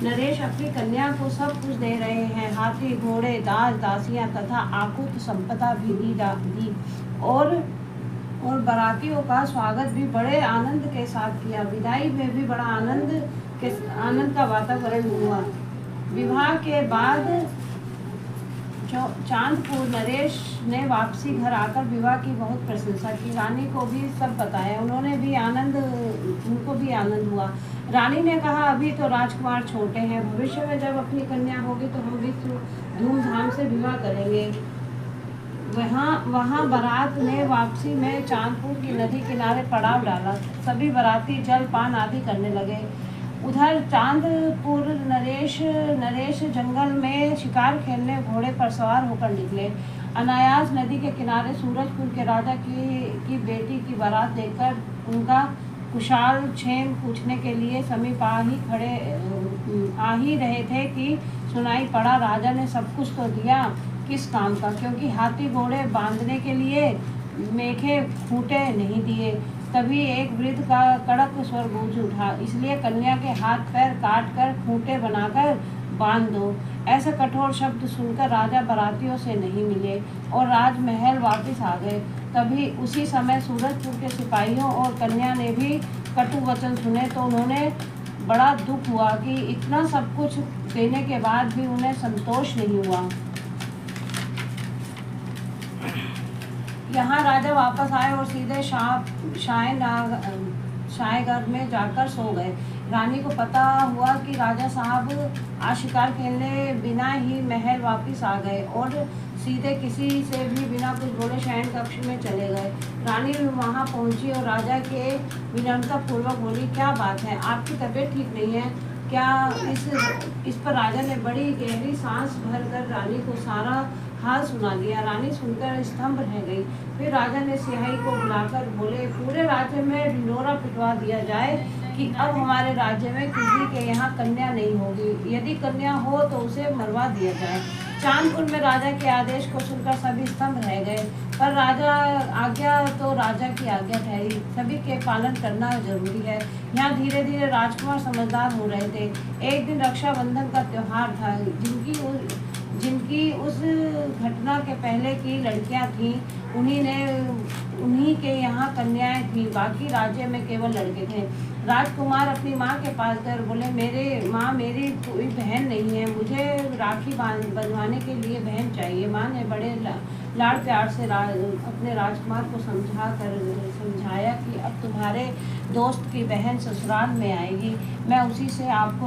नरेश अपनी कन्या को सब कुछ दे रहे हैं, हाथी घोड़े दास दासियां तथा आकुत संपदा भी दी और बारातियों का स्वागत भी बड़े आनंद के साथ किया। विदाई में भी बड़ा आनंद का वातावरण हुआ। विवाह के बाद चांदपुर नरेश ने वापसी घर आकर विवाह की बहुत प्रशंसा की। रानी को भी सब बताया, उनको भी आनंद हुआ। रानी ने कहा, अभी तो राजकुमार छोटे हैं, भविष्य में जब अपनी कन्या होगी तो हम भी धूमधाम से विवाह करेंगे। वहाँ बारात ने वापसी में चांदपुर की नदी किनारे पड़ाव डाला। सभी बाराती जलपान आदि करने लगे। उधर चांदपुर नरेश जंगल में शिकार खेलने घोड़े पर सवार होकर निकले। अनायास नदी के किनारे सूरजपुर के राजा की बेटी की बारात देखकर उनका कुशाल क्षेम पूछने के लिए समीप आ ही रहे थे कि सुनाई पड़ा, राजा ने सब कुछ तो दिया, किस काम का? क्योंकि हाथी घोड़े बांधने के लिए मेखे खूंटे नहीं दिए। तभी एक वृद्ध का कड़क स्वर गूंज उठा, इसलिए कन्या के हाथ पैर काट कर खूंटे बनाकर बांध दो। ऐसे कठोर शब्द सुनकर राजा बारातियों से नहीं मिले और राजमहल वापस आ गए। तभी उसी समय सूरजपुर के सिपाहियों और कन्या ने भी कटु वचन सुने तो उन्होंने बड़ा दुख हुआ कि इतना सब कुछ देने के बाद भी उन्हें संतोष नहीं हुआ। यहाँ राजा वापस आए और सीधे शायगढ़ में जाकर सो गए। रानी को पता हुआ कि राजा साहब आज शिकार खेलने बिना ही महल वापस आ गए और सीधे किसी से भी बिना कुछ बोले शयन कक्ष में चले गए। रानी वहाँ पहुँची और राजा के विनम्रता पूर्वक बोली, क्या बात है, आपकी तबीयत ठीक नहीं है क्या? इस पर राजा ने बड़ी गहरी सांस भरकर रानी को सारा हाल सुना दिया। रानी सुनकर स्तंभ रह गई। फिर राजा ने सिपाही को बुलाकर बोले, पूरे राज्य में ढिंढोरा पिटवा दिया जाए कि अब हमारे राज्य में किसी के यहाँ कन्या नहीं होगी, यदि कन्या हो तो उसे मरवा दिया जाए। चांदपुर में राजा के आदेश को सुनकर सभी स्तंभ रह गए, पर राजा की आज्ञा ठहरी, सभी के पालन करना जरूरी है। यहाँ धीरे धीरे राजकुमार समझदार हो रहे थे। एक दिन रक्षाबंधन का त्योहार था। जिनकी उस घटना के पहले की लड़कियां थीं, उन्हीं के यहाँ कन्याएं थीं, बाकी राज्य में केवल लड़के थे। राजकुमार अपनी माँ के पास गए, बोले, मेरी कोई बहन नहीं है, मुझे राखी बंधवाने के लिए बहन चाहिए। माँ ने बड़े लाड़ प्यार से अपने राजकुमार को समझाया कि अब तुम्हारे दोस्त की बहन ससुराल में आएगी, मैं उसी से आपको